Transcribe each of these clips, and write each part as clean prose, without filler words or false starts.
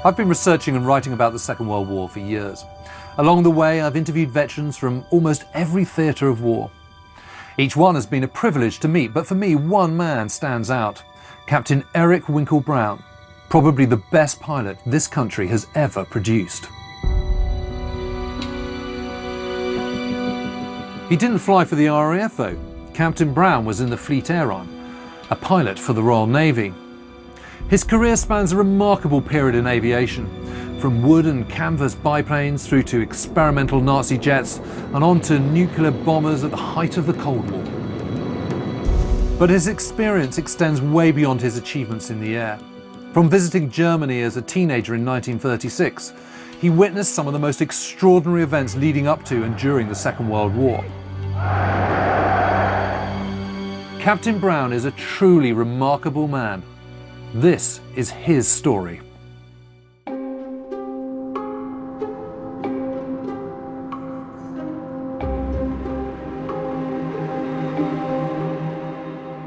I've been researching and writing about the Second World War for years. Along the way, I've interviewed veterans from almost every theatre of war. Each one has been a privilege to meet, but for me, one man stands out. Captain Eric Winkle Brown, probably the best pilot this country has ever produced. He didn't fly for the RAF though. Captain Brown was in the Fleet Air Arm, a pilot for the Royal Navy. His career spans a remarkable period in aviation, from wood and canvas biplanes through to experimental Nazi jets and on to nuclear bombers at the height of the Cold War. But his experience extends way beyond his achievements in the air. From visiting Germany as a teenager in 1936, he witnessed some of the most extraordinary events leading up to and during the Second World War. Captain Brown is a truly remarkable man. This is his story.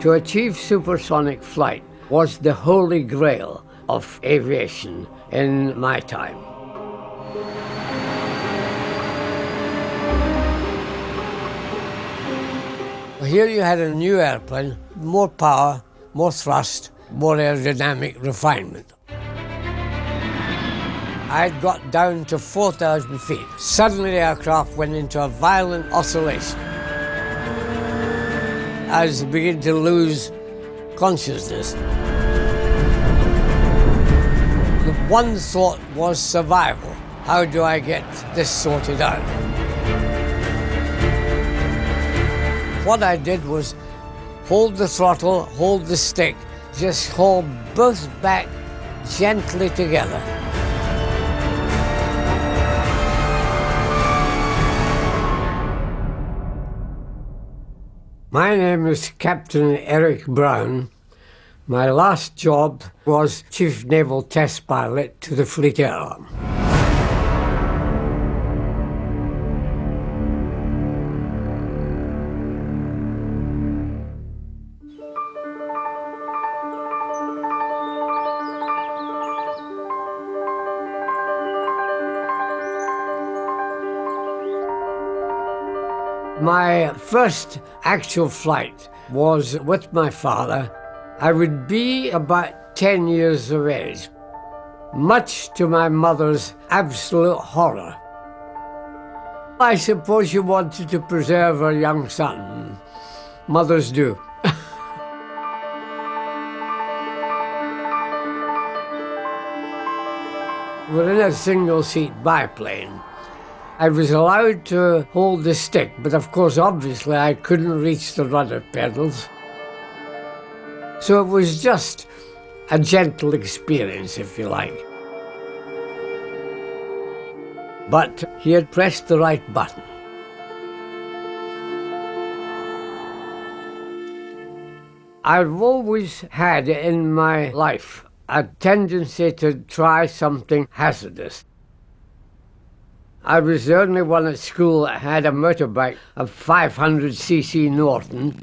To achieve supersonic flight was the holy grail of aviation in my time. Here you had a new airplane, more power, more thrust, more aerodynamic refinement. I'd got down to 4,000 feet. Suddenly the aircraft went into a violent oscillation. I was beginning to lose consciousness. The one thought was survival. How do I get this sorted out? What I did was hold the throttle, hold the stick, just hold both back gently together. My name is Captain Eric Brown. My last job was Chief Naval Test Pilot to the Fleet Air Arm. My first actual flight was with my father. I would be about 10 years of age, much to my mother's absolute horror. I suppose she wanted to preserve her young son. Mothers do. We're in a single-seat biplane. I was allowed to hold the stick, but of course, obviously, I couldn't reach the rudder pedals. So it was just a gentle experience, if you like. But he had pressed the right button. I've always had in my life a tendency to try something hazardous. I was the only one at school that had a motorbike, a 500cc Norton.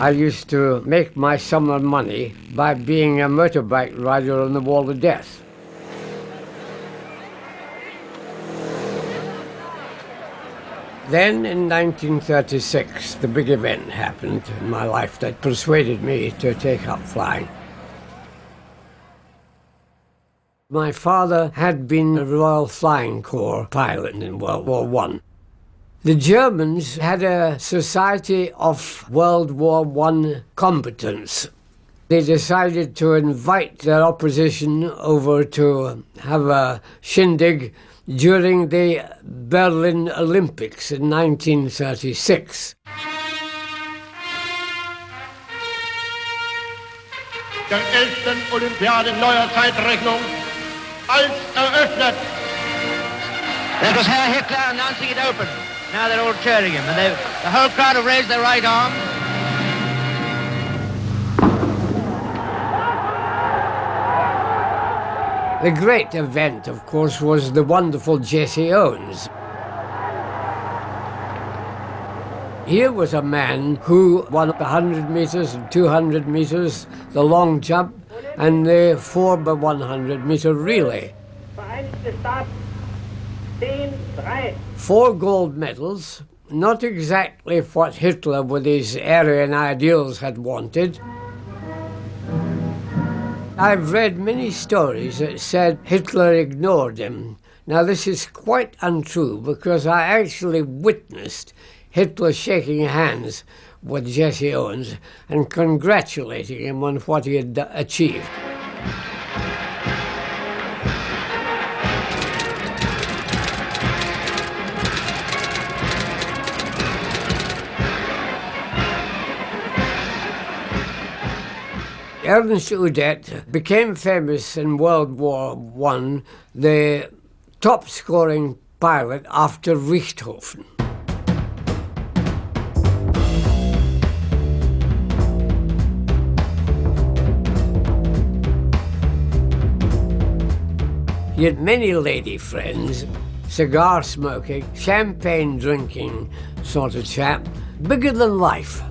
I used to make my summer money by being a motorbike rider on the Wall of Death. Then in 1936, the big event happened in my life that persuaded me to take up flying. My father had been a Royal Flying Corps pilot in World War I. The Germans had a Society of World War I competence. They decided to invite their opposition over to have a shindig during the Berlin Olympics in 1936. Der 11. Olympiade neuer Zeitrechnung als eröffnet. That was Herr Hitler announcing it open. Now they're all cheering him, and the whole crowd have raised their right arm. The great event, of course, was the wonderful Jesse Owens. Here was a man who won 100 meters and 200 meters, the long jump, and the 4x100 meter relay. 4 gold medals, not exactly what Hitler with his Aryan ideals had wanted. I've read many stories that said Hitler ignored him. Now this is quite untrue because I actually witnessed Hitler shaking hands with Jesse Owens and congratulating him on what he had achieved. Ernst Udet became famous in World War I, the top-scoring pilot after Richthofen. He had many lady friends, cigar smoking, champagne drinking sort of chap, bigger than life.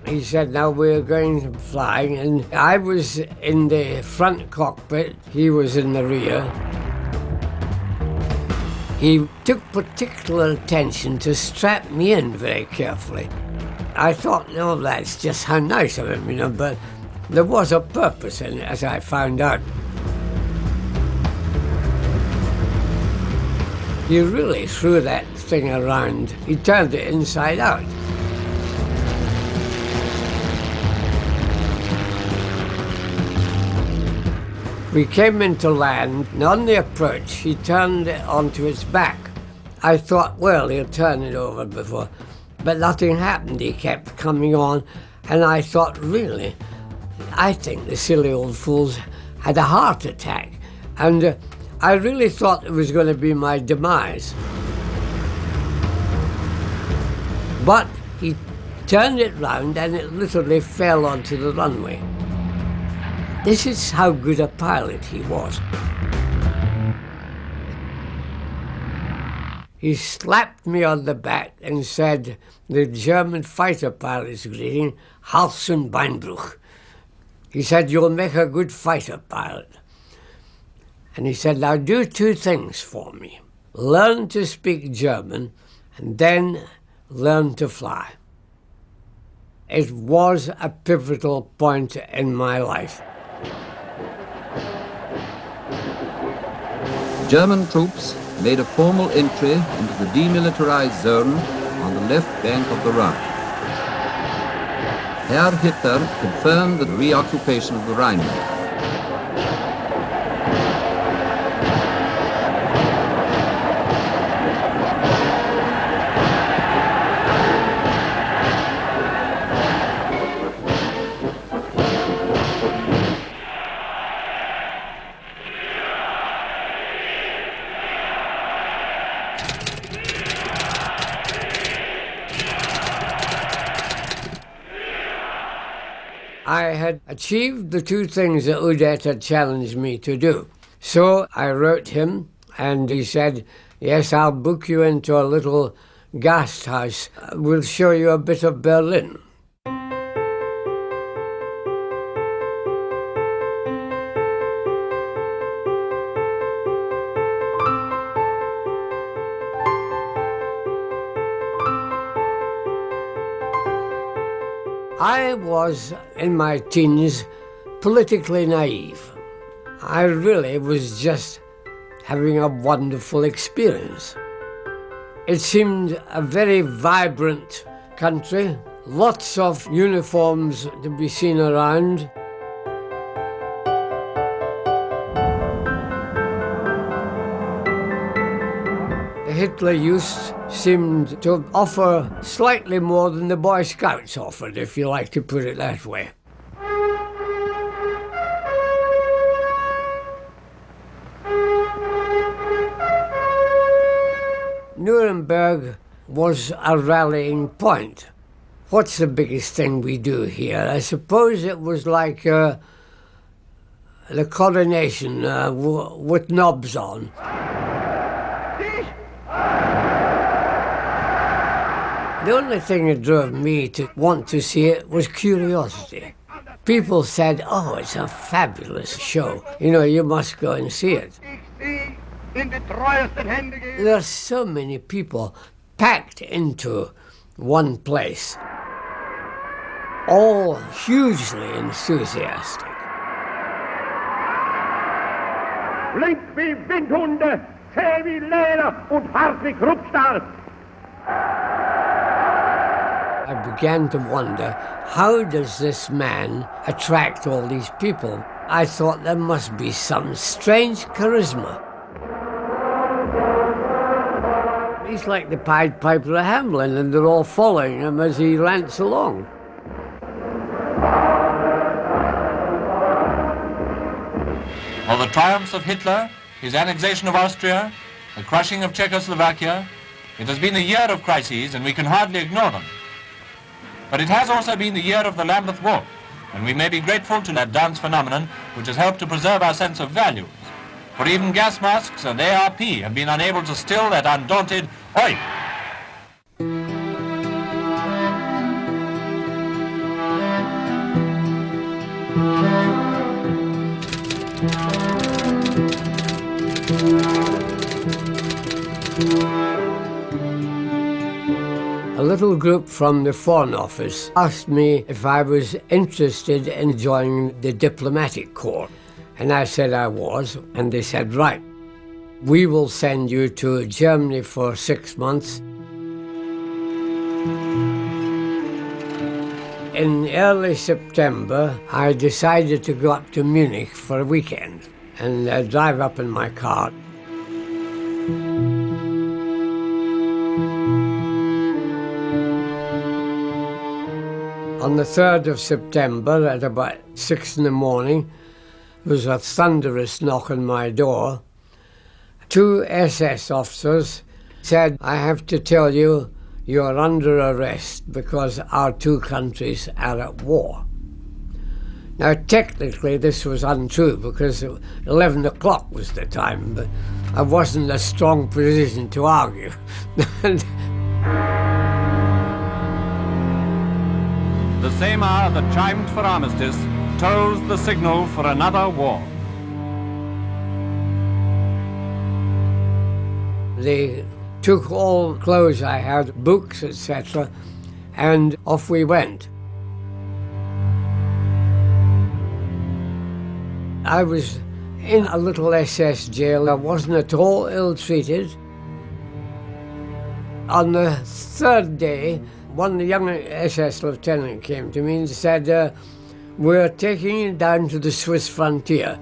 He said, now we're going flying, and I was in the front cockpit, he was in the rear. He took particular attention to strap me in very carefully. I thought, no, that's just how nice of him, you know, but there was a purpose in it, as I found out. He really threw that thing around. He turned it inside out. We came into land, and on the approach, he turned it onto its back. I thought, well, he'll turn it over before. But nothing happened. He kept coming on, and I thought, really, I think the silly old fool's had a heart attack. And I really thought it was going to be my demise. But he turned it round, and it literally fell onto the runway. This is how good a pilot he was. He slapped me on the back and said, the German fighter pilot's greeting, Hals- und Beinbruch. He said, you'll make a good fighter pilot. And he said, now do 2 things for me. Learn to speak German, and then learn to fly. It was a pivotal point in my life. German troops made a formal entry into the demilitarized zone on the left bank of the Rhine. Herr Hitler confirmed the reoccupation of the Rhineland. I had achieved the 2 things that Udet had challenged me to do. So I wrote him, and he said, yes, I'll book you into a little guest house. We'll show you a bit of Berlin. I was, in my teens, politically naive. I really was just having a wonderful experience. It seemed a very vibrant country, lots of uniforms to be seen around. The Hitler Youth seemed to offer slightly more than the Boy Scouts offered, if you like to put it that way. Nuremberg was a rallying point. What's the biggest thing we do here? I suppose it was like the coronation with knobs on. The only thing that drove me to want to see it was curiosity. People said, oh, it's a fabulous show. You know, you must go and see it. There are so many people packed into one place, all hugely enthusiastic. Flink wie Windhunde, zäh wie Leder und hart wie Kruppstahl. I began to wonder, how does this man attract all these people? I thought there must be some strange charisma. He's like the Pied Piper of Hamelin, and they're all following him as he rants along. Well, the triumphs of Hitler, his annexation of Austria, the crushing of Czechoslovakia, it has been a year of crises, and we can hardly ignore them. But it has also been the year of the Lambeth Walk, and we may be grateful to that dance phenomenon which has helped to preserve our sense of values. For even gas masks and ARP have been unable to still that undaunted oi! A little group from the Foreign Office asked me if I was interested in joining the diplomatic corps. And I said I was, and they said, right, we will send you to Germany for 6 months. In early September, I decided to go up to Munich for a weekend and drive up in my car. On the 3rd of September, at about 6 in the morning, there was a thunderous knock on my door. 2 SS officers said, I have to tell you, you're under arrest because our 2 countries are at war. Now, technically, this was untrue because 11 o'clock was the time, but I wasn't in a strong position to argue. The same hour that chimed for armistice tolls the signal for another war. They took all clothes I had, books, etc., and off we went. I was in a little SS jail. I wasn't at all ill-treated. On the 3rd day, one young SS lieutenant came to me and said, we're taking you down to the Swiss frontier.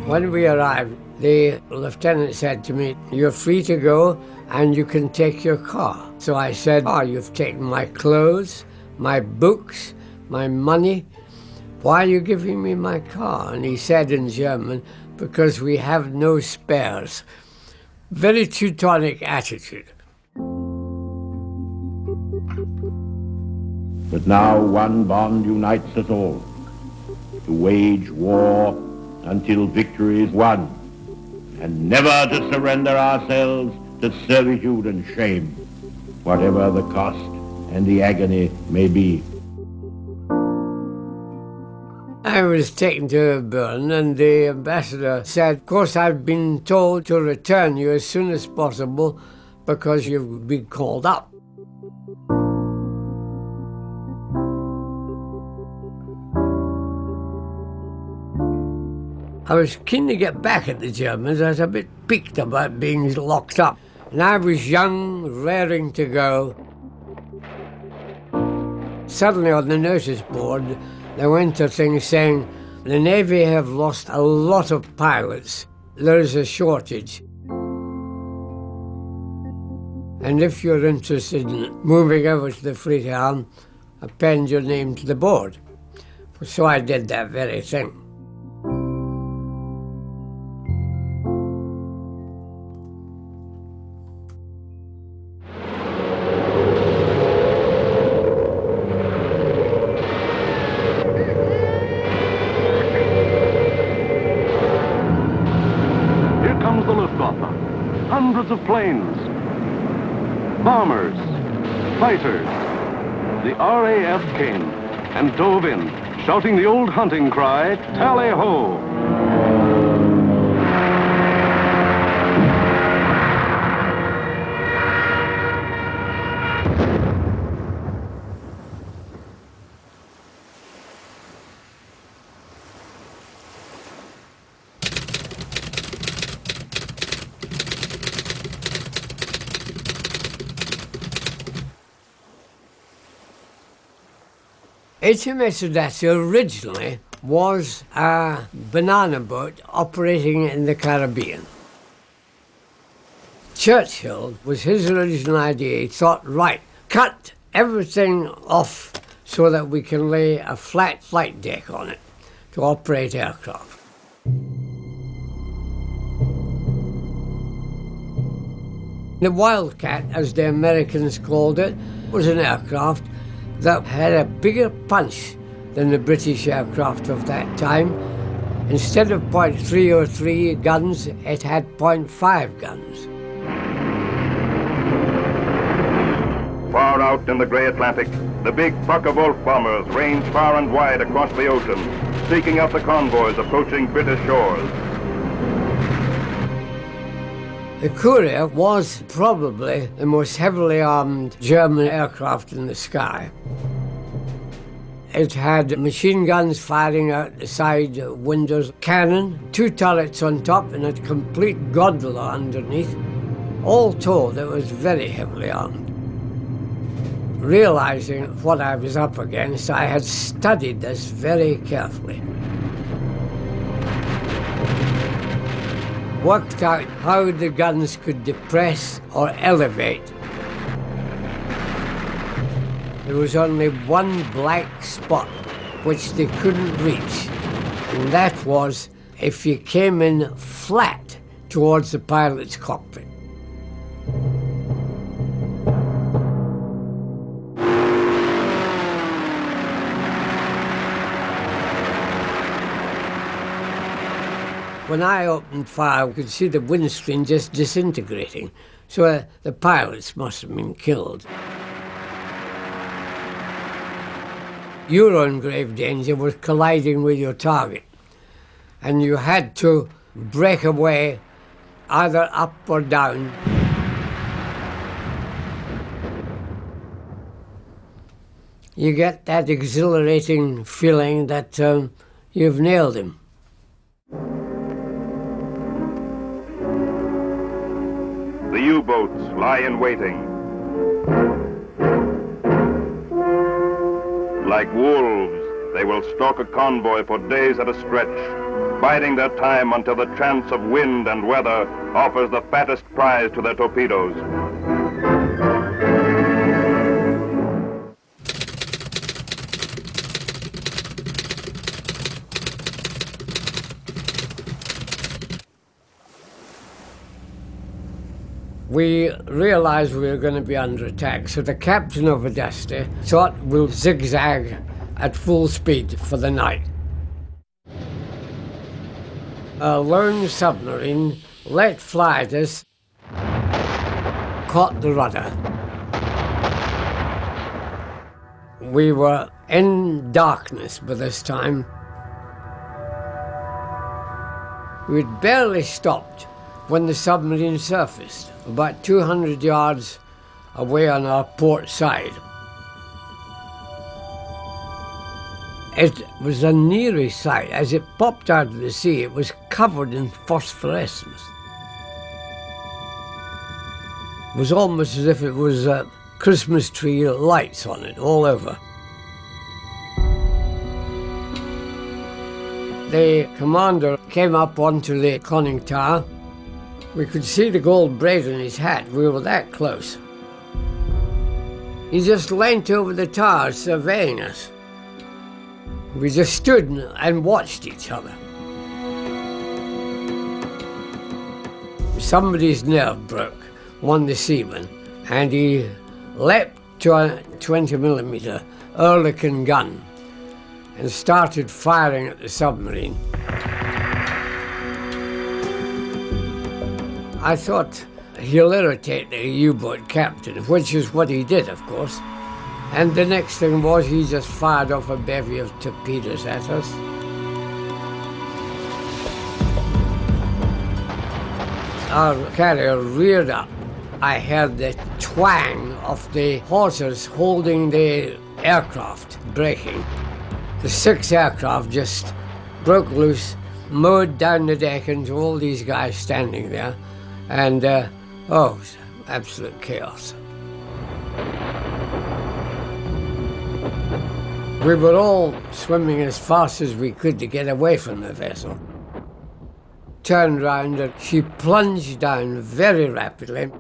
When we arrived, the lieutenant said to me, you're free to go and you can take your car. So I said, oh, you've taken my clothes, my books, my money. Why are you giving me my car? And he said in German, because we have no spares. Very Teutonic attitude. But now one bond unites us all, to wage war until victory is won, and never to surrender ourselves to servitude and shame, whatever the cost and the agony may be. I was taken to Bern, and the ambassador said, of course, I've been told to return you as soon as possible because you've been called up. I was keen to get back at the Germans. I was a bit piqued about being locked up. And I was young, raring to go. Suddenly on the notice board, there went a thing saying, the Navy have lost a lot of pilots. There is a shortage. And if you're interested in moving over to the Fleet Arm, append your name to the board. So I did that very thing. hundreds of planes, bombers, fighters. The RAF came and dove in, shouting the old hunting cry, tally-ho! HMS Audacia originally was a banana boat operating in the Caribbean. Churchill was his original idea. He thought, right, cut everything off so that we can lay a flat flight deck on it to operate aircraft. The Wildcat, as the Americans called it, was an aircraft that had a bigger punch than the British aircraft of that time. Instead of .303 guns, it had .5 guns. Far out in the grey Atlantic, the big Focke-Wulf bombers range far and wide across the ocean, seeking out the convoys approaching British shores. The Courier was probably the most heavily armed German aircraft in the sky. It had machine guns firing out the side windows, cannon, 2 turrets on top, and a complete gondola underneath. All told, it was very heavily armed. Realizing what I was up against, I had studied this very carefully. Worked out how the guns could depress or elevate. There was only one black spot which they couldn't reach, and that was if you came in flat towards the pilot's cockpit. When I opened fire, I could see the windscreen just disintegrating, so the pilots must have been killed. Your own grave danger was colliding with your target, and you had to break away either up or down. You get that exhilarating feeling that you've nailed him. The U-boats lie in waiting. Like wolves, they will stalk a convoy for days at a stretch, biding their time until the chance of wind and weather offers the fattest prize to their torpedoes. We realized we were going to be under attack, so the captain of Audacia thought we'll zigzag at full speed for the night. A lone submarine let fly at us, caught the rudder. We were in darkness by this time. We'd barely stopped when the submarine surfaced, about 200 yards away on our port side. It was a near sight. As it popped out of the sea, it was covered in phosphorescence. It was almost as if it was Christmas tree lights on it all over. The commander came up onto the conning tower. We could see the gold braid on his hat. We were that close. He just leant over the tower surveying us. We just stood and watched each other. Somebody's nerve broke, one of the seamen, and he leapt to a 20mm Oerlikon gun and started firing at the submarine. I thought he'll irritate the U-boat captain, which is what he did, of course. And the next thing was he just fired off a bevy of torpedoes at us. Our carrier reared up. I heard the twang of the hawsers holding the aircraft braking. The 6 aircraft just broke loose, mowed down the deck into all these guys standing there, and it was absolute chaos. We were all swimming as fast as we could to get away from the vessel. Turned round and she plunged down very rapidly.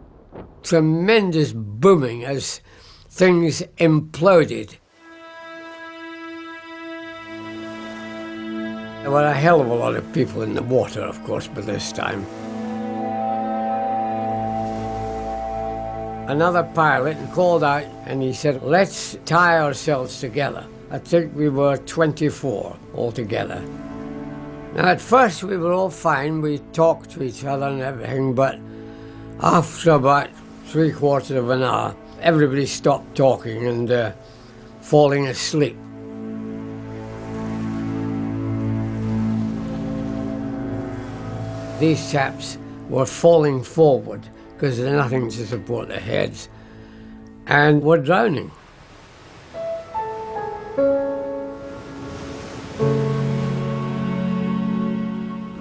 Tremendous booming as things imploded. There were a hell of a lot of people in the water, of course, by this time. Another pilot called out and he said, let's tie ourselves together. I think we were 24 altogether. Now, at first we were all fine. We talked to each other and everything, but after about 3/4 of an hour, everybody stopped talking and falling asleep. These chaps were falling forward because there's nothing to support their heads, and were drowning.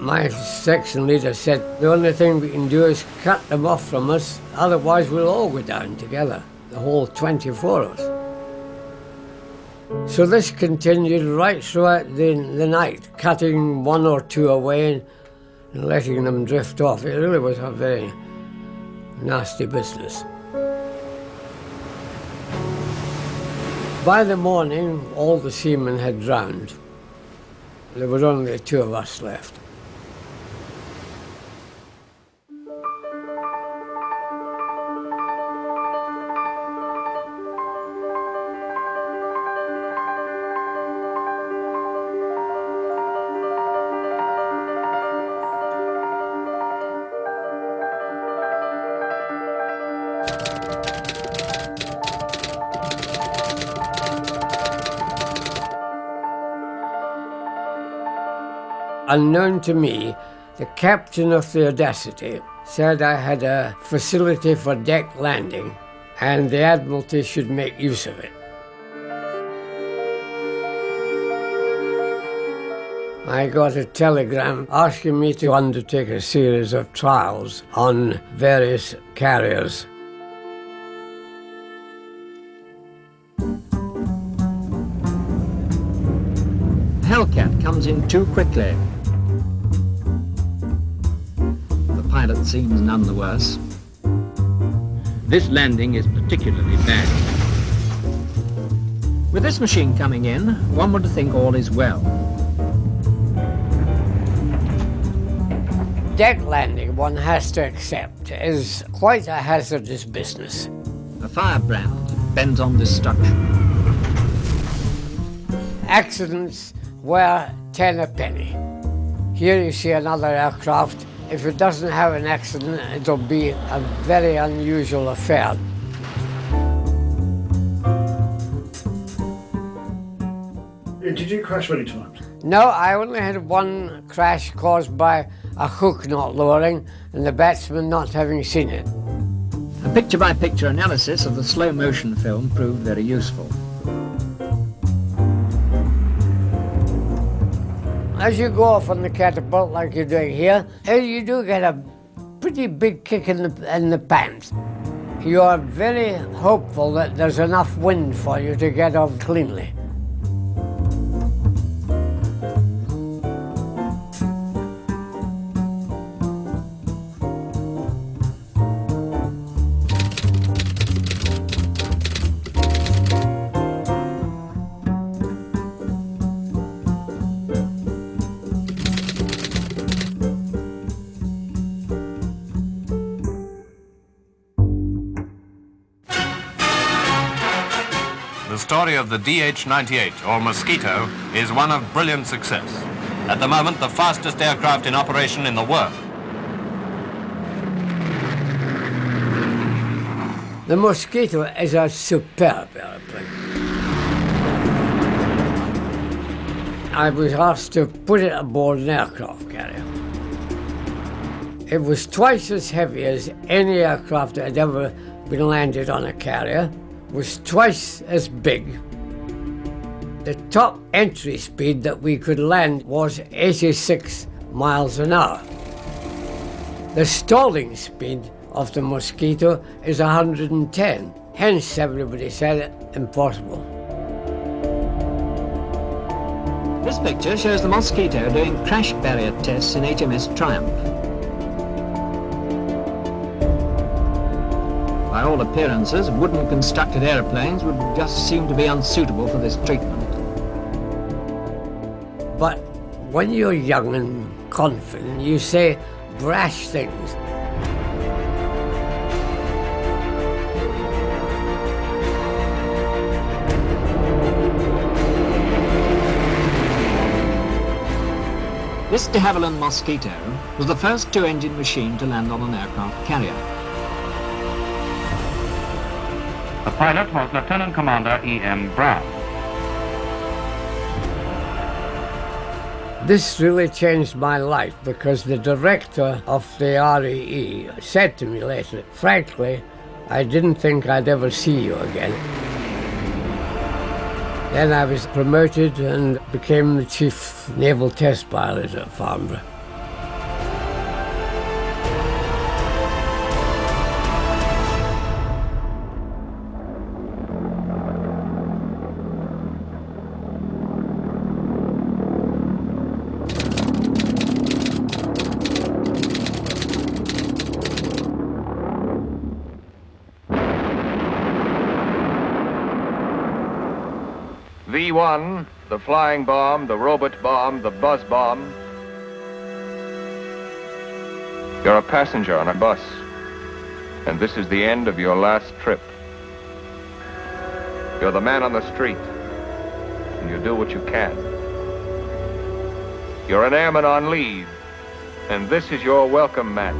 My section leader said, the only thing we can do is cut them off from us, otherwise we'll all go down together, the whole 24 of us. So this continued right throughout the night, cutting 1 or 2 away and letting them drift off. It really was a very nasty business. By the morning, all the seamen had drowned. There were only 2 of us left. Unknown to me, the captain of the Audacity said I had a facility for deck landing and the Admiralty should make use of it. I got a telegram asking me to undertake a series of trials on various carriers. Hellcat comes in too quickly. The pilot seems none the worse. This landing is particularly bad. With this machine coming in, one would think all is well. Deck landing, one has to accept, is quite a hazardous business. A firebrand bent on destruction. Accidents were 10 a penny. Here you see another aircraft. If it doesn't have an accident, it'll be a very unusual affair. Did you crash many times? No, I only had one crash caused by a hook not lowering and the batsman not having seen it. A picture-by-picture analysis of the slow-motion film proved very useful. As you go off on the catapult like you're doing here, you do get a pretty big kick in the pants. You are very hopeful that there's enough wind for you to get off cleanly. The story of the DH-98, or Mosquito, is one of brilliant success. At the moment, the fastest aircraft in operation in the world. The Mosquito is a superb airplane. I was asked to put it aboard an aircraft carrier. It was twice as heavy as any aircraft that had ever been landed on a carrier, was twice as big. The top entry speed that we could land was 86 miles an hour. The stalling speed of the Mosquito is 110, hence everybody said it impossible. This picture shows the Mosquito doing crash barrier tests in HMS Triumph. By all appearances, wooden constructed aeroplanes would just seem to be unsuitable for this treatment. But when you're young and confident, you say brash things. This de Havilland Mosquito was the first two-engine machine to land on an aircraft carrier. The pilot was Lieutenant Commander E.M. Brown. This really changed my life because the director of the RAE said to me later, frankly, I didn't think I'd ever see you again. Then I was promoted and became the chief naval test pilot at Farnborough. V1, the flying bomb, the robot bomb, the buzz bomb. You're a passenger on a bus, and this is the end of your last trip. You're the man on the street, and you do what you can. You're an airman on leave, and this is your welcome mat.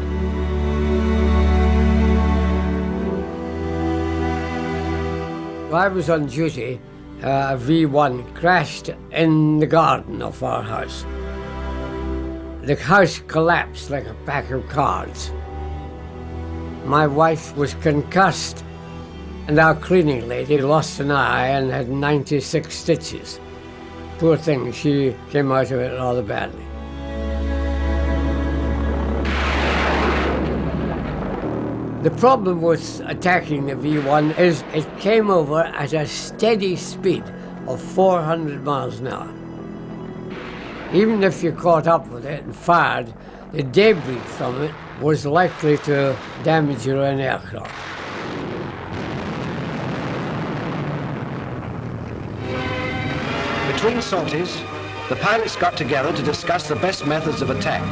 I was on duty. A V1 crashed in the garden of our house. The house collapsed like a pack of cards. My wife was concussed, and our cleaning lady lost an eye and had 96 stitches. Poor thing, she came out of it rather badly. The problem with attacking the V1 is it came over at a steady speed of 400 miles an hour. Even if you caught up with it and fired, the debris from it was likely to damage your own aircraft. Between sorties, the pilots got together to discuss the best methods of attack.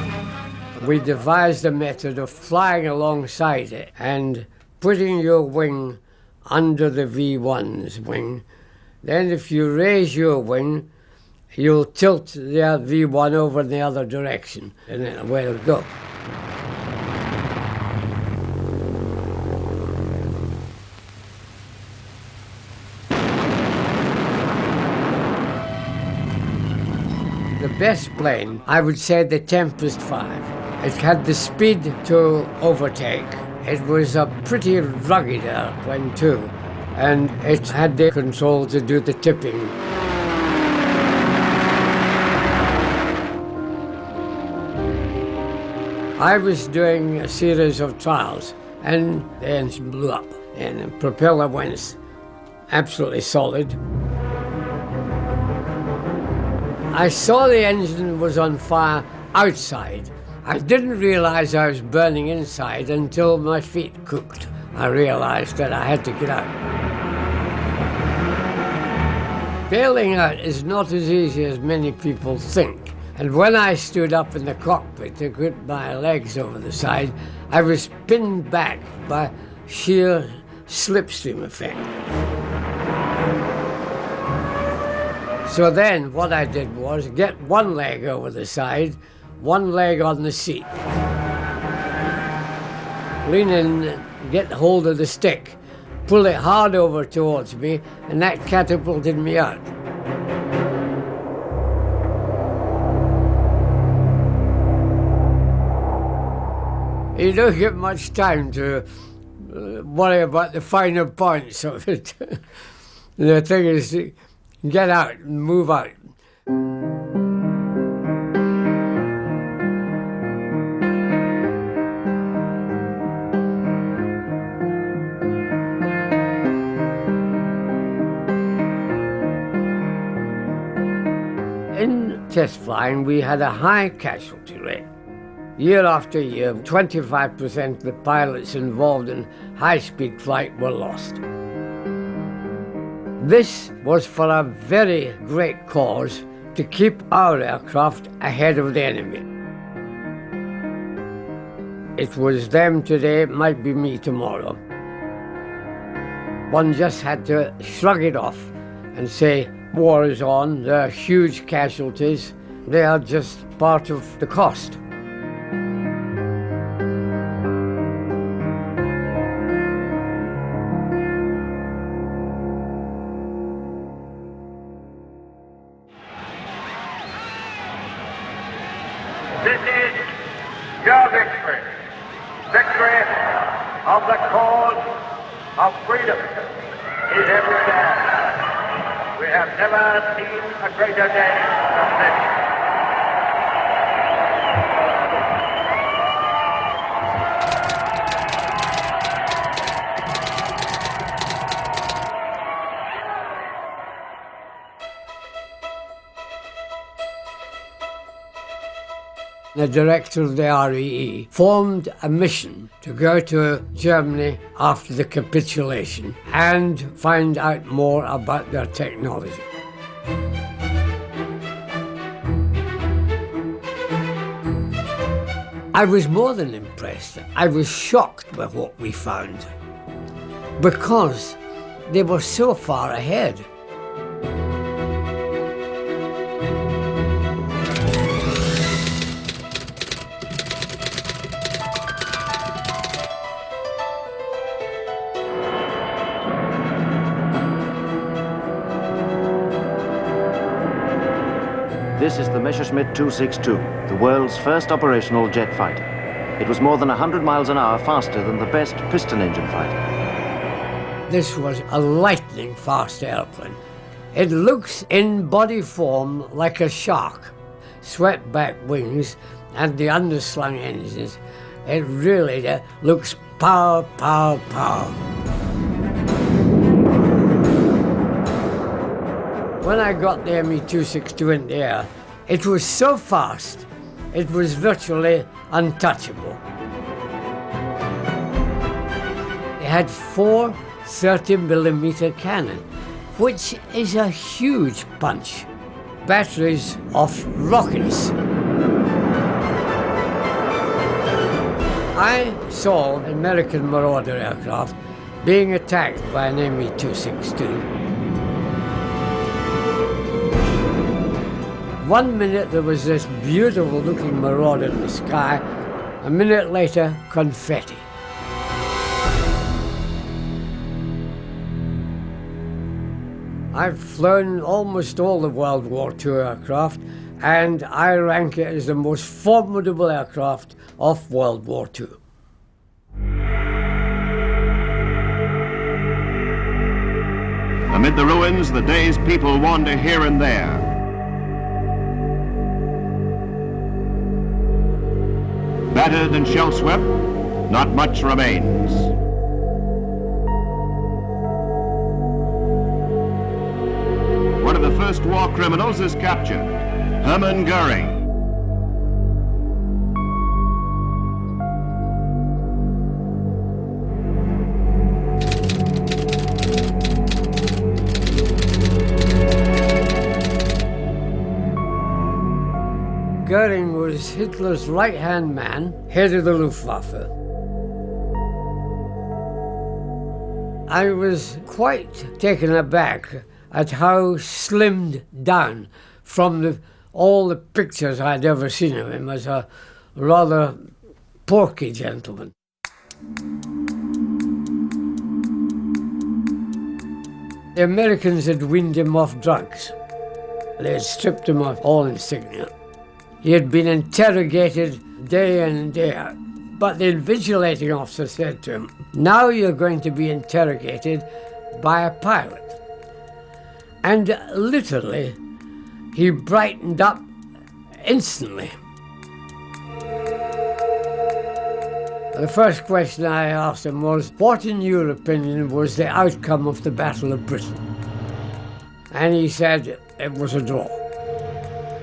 We devised a method of flying alongside it and putting your wing under the V1's wing. Then if you raise your wing, you'll tilt the V1 over in the other direction, and then away it'll go. The best plane, I would say the Tempest 5. It had the speed to overtake. It was a pretty rugged airplane too, and it had the control to do the tipping. I was doing a series of trials, and the engine blew up, and the propeller went absolutely solid. I saw the engine was on fire outside. I didn't realize I was burning inside until my feet cooked. I realized that I had to get out. Bailing out is not as easy as many people think. And when I stood up in the cockpit to put my legs over the side, I was pinned back by sheer slipstream effect. So then what I did was get one leg over the side, one leg on the seat. Lean in, get hold of the stick, pulled it hard over towards me, and that catapulted me out. You don't get much time to worry about the finer points of it. The thing is to get out and move out. In test flying, we had a high casualty rate. Year after year, 25% of the pilots involved in high-speed flight were lost. This was for a very great cause to keep our aircraft ahead of the enemy. It was them today, it might be me tomorrow. One just had to shrug it off and say, war is on, there are huge casualties, they are just part of the cost. This is your victory. Victory of the cause of freedom is every day. We have never seen a greater day than this. The director of the REE formed a mission to go to Germany after the capitulation and find out more about their technology. I was more than impressed. I was shocked by what we found because they were so far ahead. This is the Messerschmitt 262, the world's first operational jet fighter. It was more than 100 miles an hour faster than the best piston engine fighter. This was a lightning fast airplane. It looks in body form like a shark, swept back wings and the underslung engines. It really looks power, power, power. When I got the Me-262 in the air, it was so fast, it was virtually untouchable. It had 4 30mm cannon, which is a huge punch. Batteries of rockets. I saw an American Marauder aircraft being attacked by an Me-262. 1 minute there was this beautiful looking Marauder in the sky, a minute later, confetti. I've flown almost all the World War II aircraft, and I rank it as the most formidable aircraft of World War II. Amid the ruins, the day's people wander here and there. Battered and shell-swept, not much remains. One of the first war criminals is captured, Hermann Goering. Goering was Hitler's right-hand man, head of the Luftwaffe. I was quite taken aback at how slimmed down from all the pictures I'd ever seen of him as a rather porky gentleman. The Americans had weaned him off drugs. They had stripped him of all insignia. He had been interrogated day in and day out. But the invigilating officer said to him, "Now you're going to be interrogated by a pilot." And literally, he brightened up instantly. The first question I asked him was, what in your opinion was the outcome of the Battle of Britain? And he said it was a draw.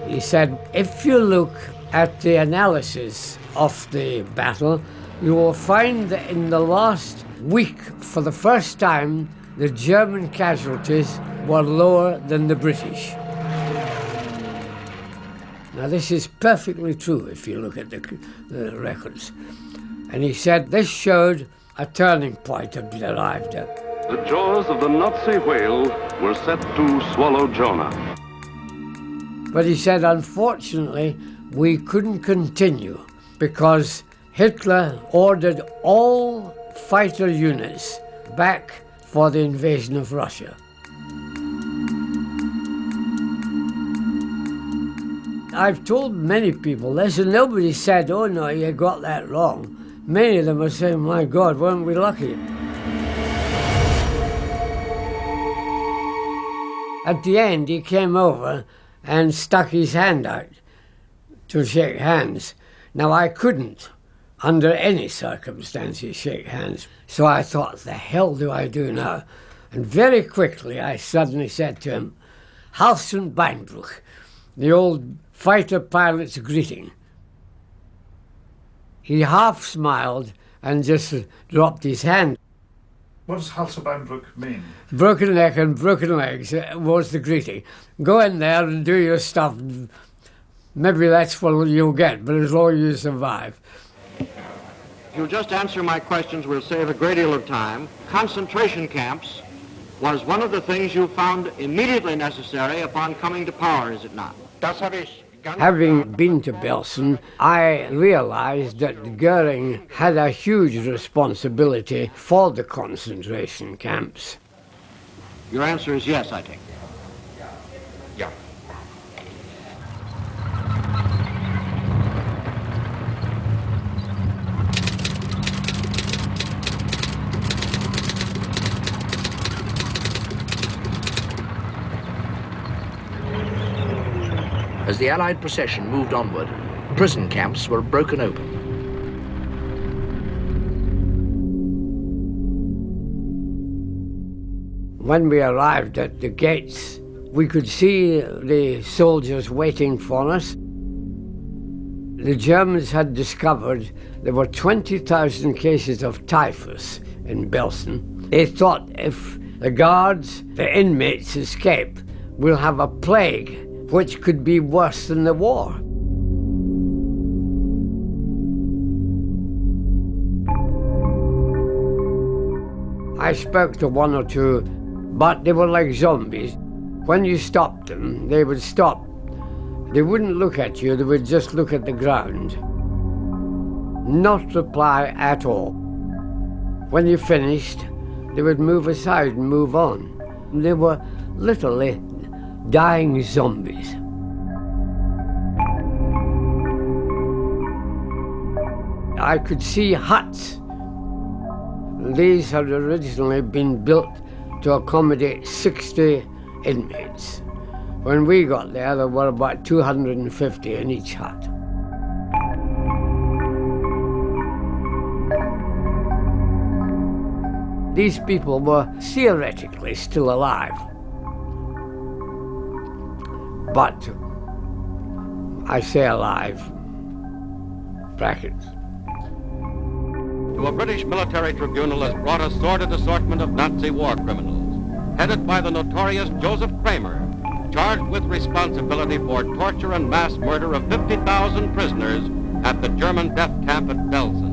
He said, if you look at the analysis of the battle, you will find that in the last week, for the first time, the German casualties were lower than the British. Now this is perfectly true if you look at the records. And he said this showed a turning point had been arrived at. The jaws of the Nazi whale were set to swallow Jonah. But he said, unfortunately, we couldn't continue because Hitler ordered all fighter units back for the invasion of Russia. I've told many people this, and nobody said, oh no, you got that wrong. Many of them are saying, my God, weren't we lucky? At the end, he came over and stuck his hand out to shake hands. Now, I couldn't, under any circumstances, shake hands. So I thought, the hell do I do now? And very quickly, I suddenly said to him, Hals und Beinbruch, the old fighter pilot's greeting. He half smiled and just dropped his hand. What does Hals und Beinbruch mean? Broken neck and broken legs was the greeting. Go in there and do your stuff. Maybe that's what you'll get, but as long as you survive. If you'll just answer my questions, we'll save a great deal of time. Concentration camps was one of the things you found immediately necessary upon coming to power, is it not? Das habe ich. Having been to Belsen, I realized that Goering had a huge responsibility for the concentration camps. Your answer is yes, I take. Ja. As the Allied procession moved onward, prison camps were broken open. When we arrived at the gates, we could see the soldiers waiting for us. The Germans had discovered there were 20,000 cases of typhus in Belsen. They thought if the guards, the inmates escape, we'll have a plague which could be worse than the war. I spoke to one or two, but they were like zombies. When you stopped them, they would stop. They wouldn't look at you, they would just look at the ground. Not reply at all. When you finished, they would move aside and move on. They were literally dying zombies. I could see huts. These had originally been built to accommodate 60 inmates. When we got there were about 250 in each hut. These people were theoretically still alive. But I say alive, brackets. To a British military tribunal has brought a sordid assortment of Nazi war criminals, headed by the notorious Joseph Kramer, charged with responsibility for torture and mass murder of 50,000 prisoners at the German death camp at Belsen.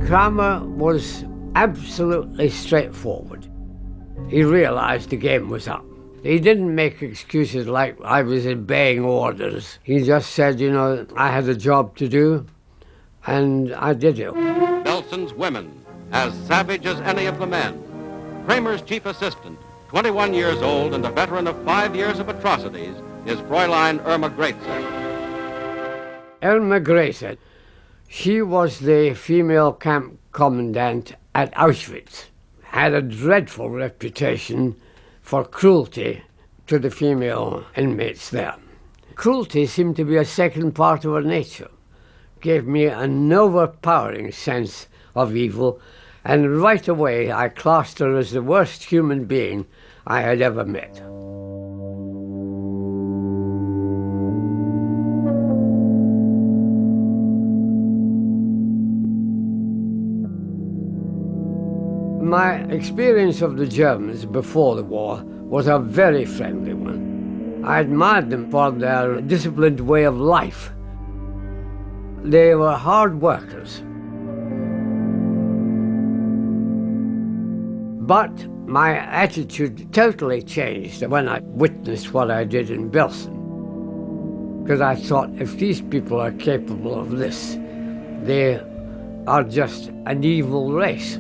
Kramer was absolutely straightforward. He realized the game was up. He didn't make excuses like I was obeying orders. He just said, you know, I had a job to do, and I did it. Nelson's women, as savage as any of the men. Kramer's chief assistant, 21 years old and a veteran of 5 years of atrocities, is Fräulein Irma Greatzer. Irma Greatzer, she was the female camp commandant at Auschwitz, had a dreadful reputation for cruelty to the female inmates there. Cruelty seemed to be a second part of her nature, gave me an overpowering sense of evil, and right away I classed her as the worst human being I had ever met. My experience of the Germans before the war was a very friendly one. I admired them for their disciplined way of life. They were hard workers. But my attitude totally changed when I witnessed what I did in Belsen. Because I thought, if these people are capable of this, they are just an evil race.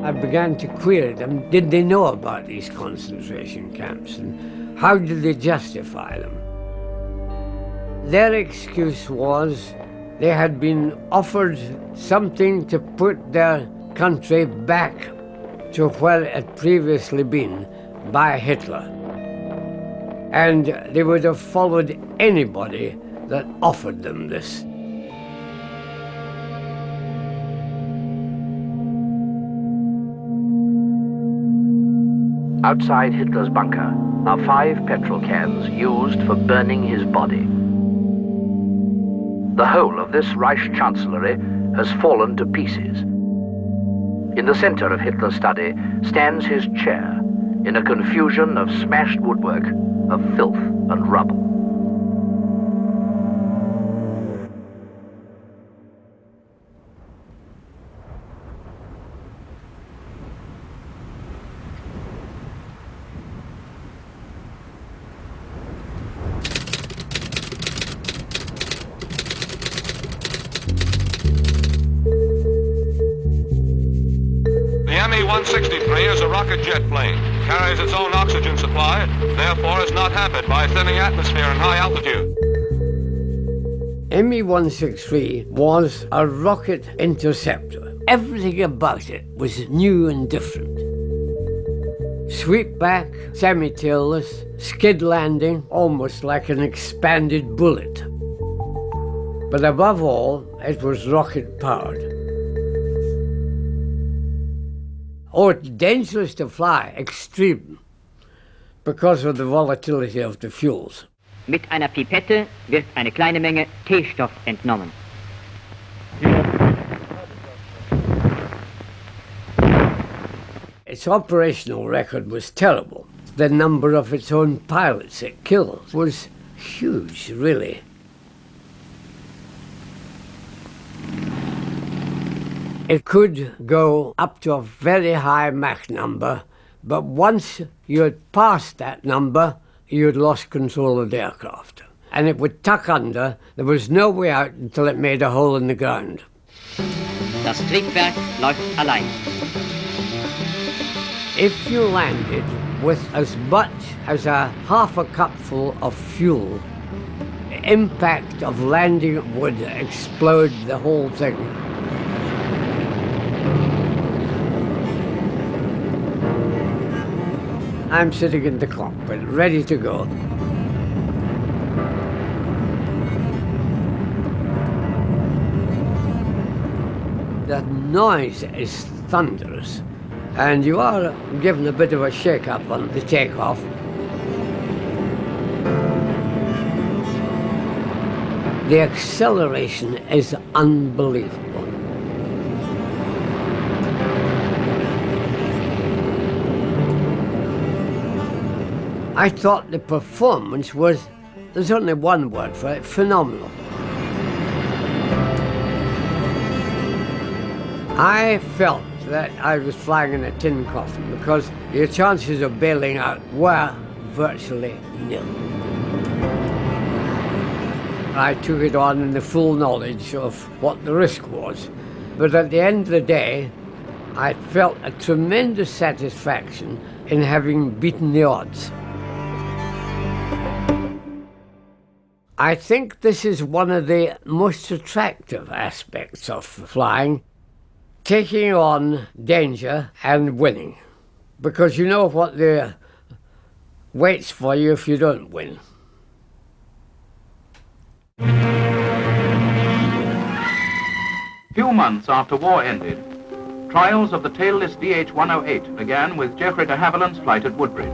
I began to query them. Did they know about these concentration camps, and how did they justify them? Their excuse was they had been offered something to put their country back to where it had previously been by Hitler. And they would have followed anybody that offered them this. Outside Hitler's bunker are 5 petrol cans used for burning his body. The whole of this Reich Chancellery has fallen to pieces. In the center of Hitler's study stands his chair in a confusion of smashed woodwork, of filth and rubble. Mi-163 is a rocket jet plane, carries its own oxygen supply, therefore is not hampered by thinning atmosphere and high altitude. Mi-163 was a rocket interceptor. Everything about it was new and different. Sweepback, semi-tailless, skid landing, almost like an expanded bullet. But above all, it was rocket-powered. Oh, it's dangerous to fly, extreme, because of the volatility of the fuels. Mit einer Pipette wird eine kleine Menge T-Stoff entnommen. Its operational record was terrible. The number of its own pilots it killed was huge, really. It could go up to a very high Mach number, but once you had passed that number, you had lost control of the aircraft. And it would tuck under. There was no way out until it made a hole in the ground. Das Triebwerk läuft allein. If you landed with as much as a half a cupful of fuel, the impact of landing would explode the whole thing. I'm sitting in the cockpit, ready to go. The noise is thunderous, and you are given a bit of a shake-up on the takeoff. The acceleration is unbelievable. I thought the performance was, there's only one word for it, phenomenal. I felt that I was flying in a tin coffin because your chances of bailing out were virtually nil. I took it on in the full knowledge of what the risk was. But at the end of the day, I felt a tremendous satisfaction in having beaten the odds. I think this is one of the most attractive aspects of flying, taking on danger and winning, because you know what the waits for you if you don't win. Few months after war ended, trials of the tailless DH-108 began with Geoffrey de Havilland's flight at Woodbridge.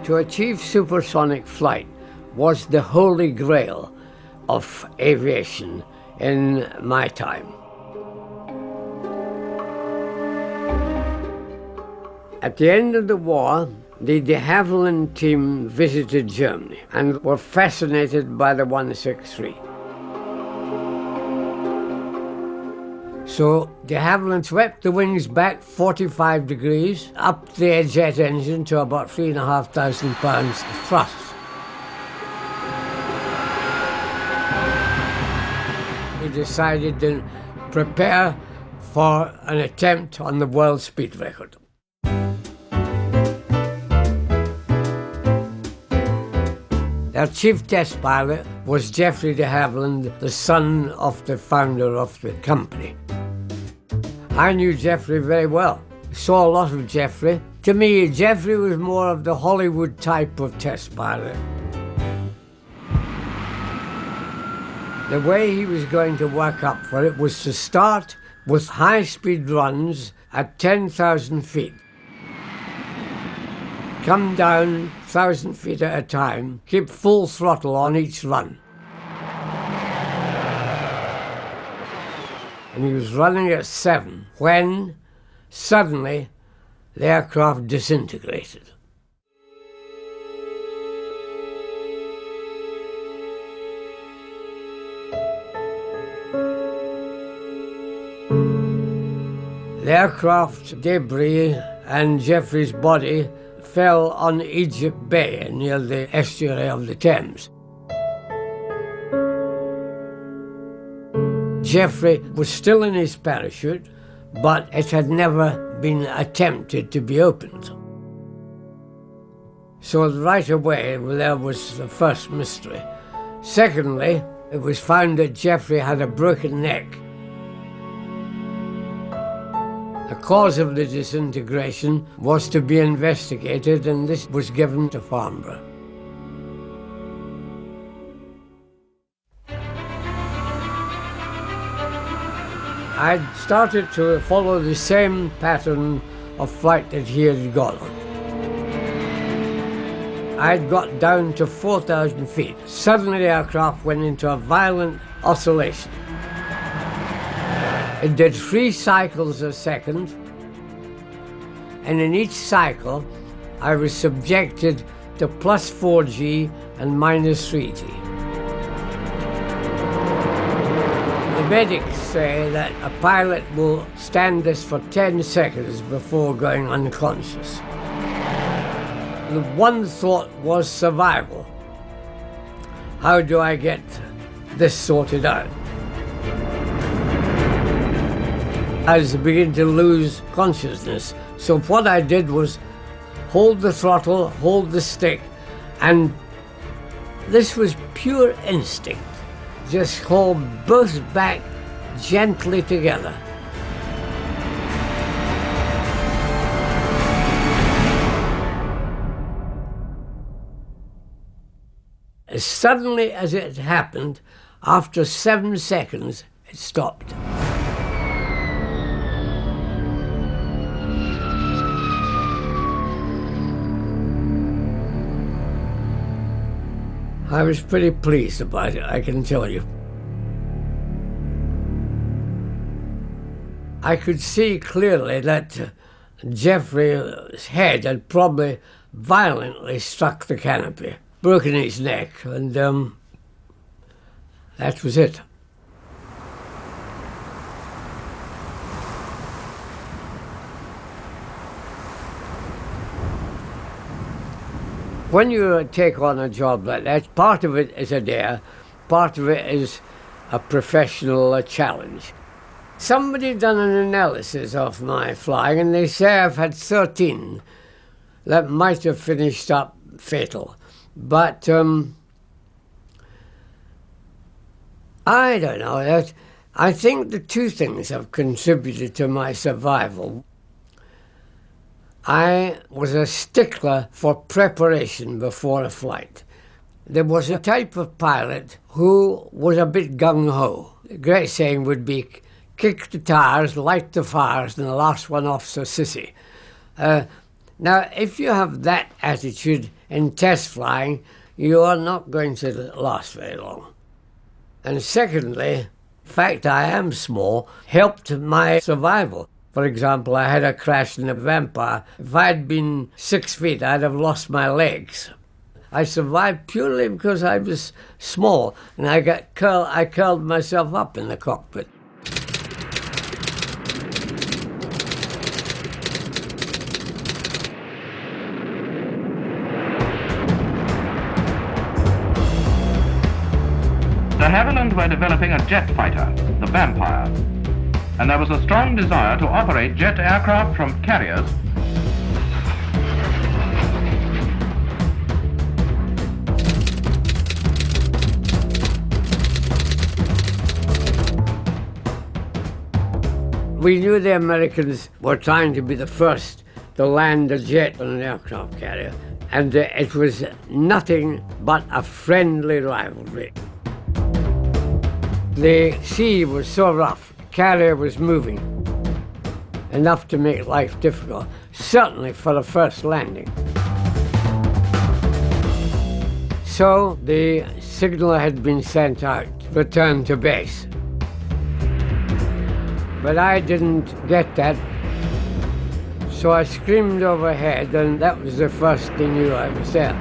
To achieve supersonic flight was the holy grail of aviation in my time. At the end of the war, the de Havilland team visited Germany and were fascinated by the 163. So de Havilland swept the wings back 45 degrees, up the jet engine to about 3,500 pounds thrust. We decided to prepare for an attempt on the world speed record. Our chief test pilot was Geoffrey de Havilland, the son of the founder of the company. I knew Geoffrey very well. Saw a lot of Geoffrey. To me, Geoffrey was more of the Hollywood type of test pilot. The way he was going to work up for it was to start with high-speed runs at 10,000 feet. Come down 1,000 feet at a time, keep full throttle on each run. And he was running at 7 when suddenly the aircraft disintegrated. The aircraft debris and Geoffrey's body fell on Egypt Bay near the estuary of the Thames. Geoffrey was still in his parachute, but it had never been attempted to be opened. So right away, there was the first mystery. Secondly, it was found that Geoffrey had a broken neck. The cause of the disintegration was to be investigated, and this was given to Farnborough. I'd started to follow the same pattern of flight that he had gone on. I'd got down to 4,000 feet. Suddenly the aircraft went into a violent oscillation. It did 3 cycles a second, and in each cycle I was subjected to plus 4G and minus 3G. The medics say that a pilot will stand this for 10 seconds before going unconscious. The one thought was survival. How do I get this sorted out? I was beginning to lose consciousness. So what I did was hold the throttle, hold the stick, and this was pure instinct. Just hold both back gently together. As suddenly as it happened, after 7 seconds, it stopped. I was pretty pleased about it, I can tell you. I could see clearly that Geoffrey's head had probably violently struck the canopy, broken his neck, and that was it. When you take on a job like that, part of it is a dare, part of it is a professional challenge. Somebody done an analysis of my flying, and they say I've had 13 that might have finished up fatal. But I don't know. I think the two things have contributed to my survival. I was a stickler for preparation before a flight. There was a type of pilot who was a bit gung-ho. The great saying would be, kick the tires, light the fires, and the last one off's a sissy. Now, if you have that attitude in test flying, you are not going to last very long. And secondly, the fact I am small helped my survival. For example, I had a crash in a Vampire. If I had been 6 feet, I'd have lost my legs. I survived purely because I was small, and I curled myself up in the cockpit. De Havilland were developing a jet fighter, the Vampire, and there was a strong desire to operate jet aircraft from carriers. We knew the Americans were trying to be the first to land a jet on an aircraft carrier, and it was nothing but a friendly rivalry. The sea was so rough, the carrier was moving, enough to make life difficult, certainly for the first landing. So the signal had been sent out, return to base. But I didn't get that, so I screamed overhead, and that was the first they knew I was there.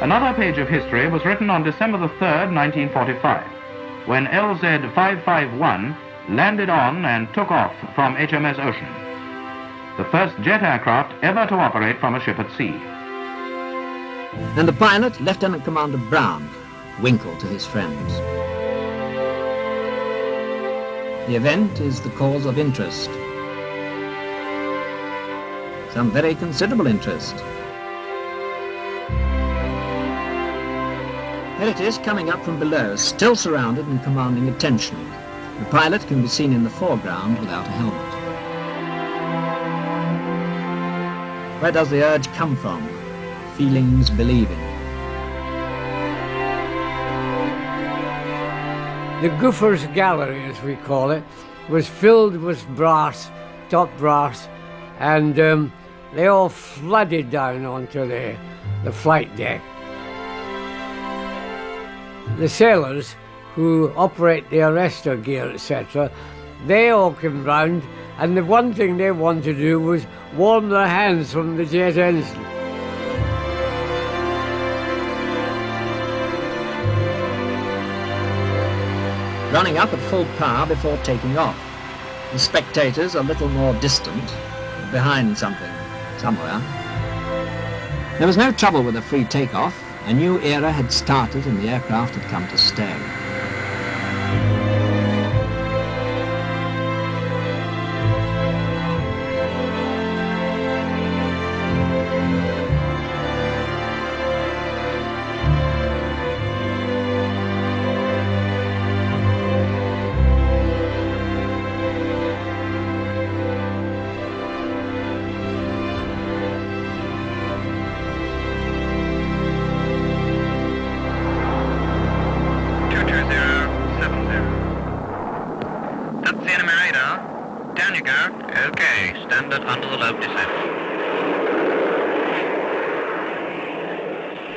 Another page of history was written on December the 3rd, 1945, when LZ-551 landed on and took off from HMS Ocean, the first jet aircraft ever to operate from a ship at sea. And the pilot, Lieutenant Commander Brown, Winkle to his friends. The event is the cause of interest, some very considerable interest. Here it is, coming up from below, still surrounded and commanding attention. The pilot can be seen in the foreground without a helmet. Where does the urge come from? Feelings believing. The Goopher's Gallery, as we call it, was filled with brass, top brass, and they all flooded down onto the flight deck. The sailors who operate the arrestor gear, etc., they all came round, and the one thing they wanted to do was warm their hands from the jet engine. Running up at full power before taking off. The spectators a little more distant, behind something, somewhere. There was no trouble with a free takeoff. A new era had started and the aircraft had come to stay.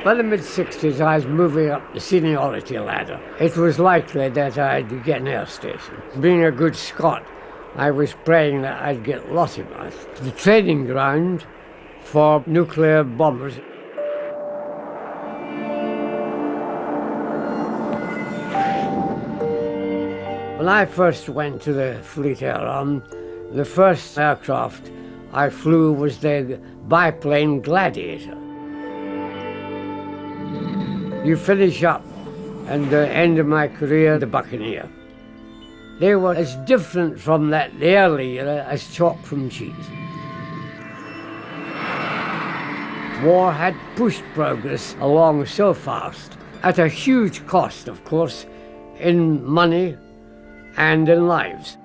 By the mid-60s, I was moving up the seniority ladder. It was likely that I'd get an air station. Being a good Scot, I was praying that I'd get Lossiemouth. The training ground for nuclear bombers. When I first went to the Fleet Air Arm, the first aircraft I flew was the biplane Gladiator. You finish up, and the end of my career, the Buccaneer. They were as different from that early era as chalk from cheese. War had pushed progress along so fast, at a huge cost, of course, in money and in lives.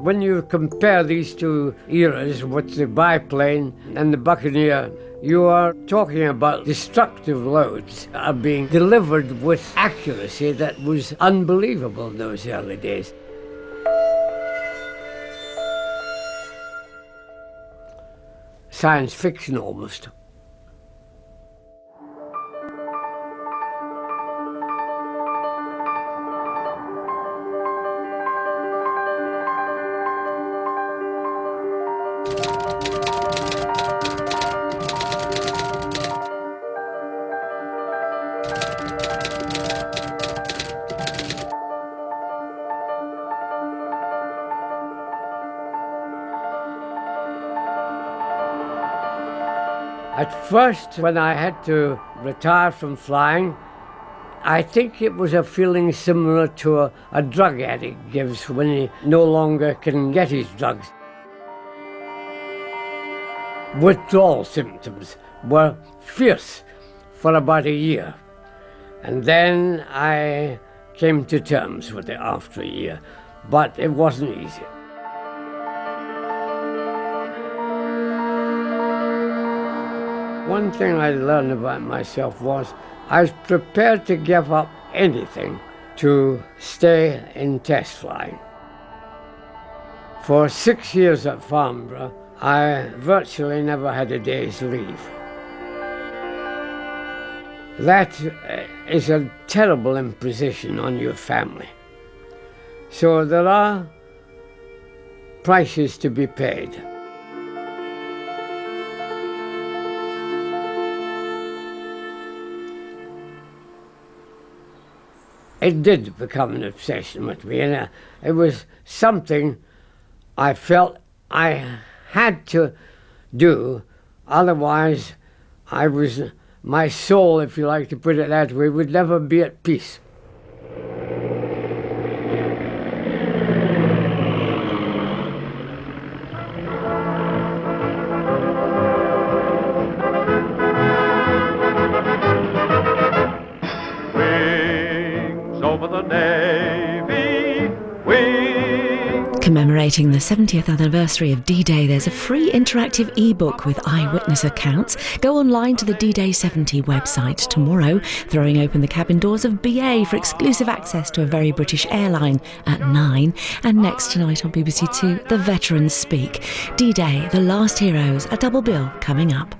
When you compare these two eras with the biplane and the Buccaneer, you are talking about destructive loads are being delivered with accuracy that was unbelievable in those early days. Science fiction almost. At first, when I had to retire from flying, I think it was a feeling similar to a drug addict gives when he no longer can get his drugs. Withdrawal symptoms were fierce for about a year. And then I came to terms with it after a year, but it wasn't easy. One thing I learned about myself was I was prepared to give up anything to stay in test flying. For 6 years at Farnborough, I virtually never had a day's leave. That is a terrible imposition on your family. So there are prices to be paid. It did become an obsession with me, and it was something I felt I had to do, otherwise my soul, if you like to put it that way, would never be at peace. Commemorating the 70th anniversary of D-Day, there's a free interactive e-book with eyewitness accounts. Go online to the D-Day 70 website tomorrow, throwing open the cabin doors of BA for exclusive access to a very British airline at 9. And next tonight on BBC Two, The Veterans Speak. D-Day, The Last Heroes, a double bill coming up.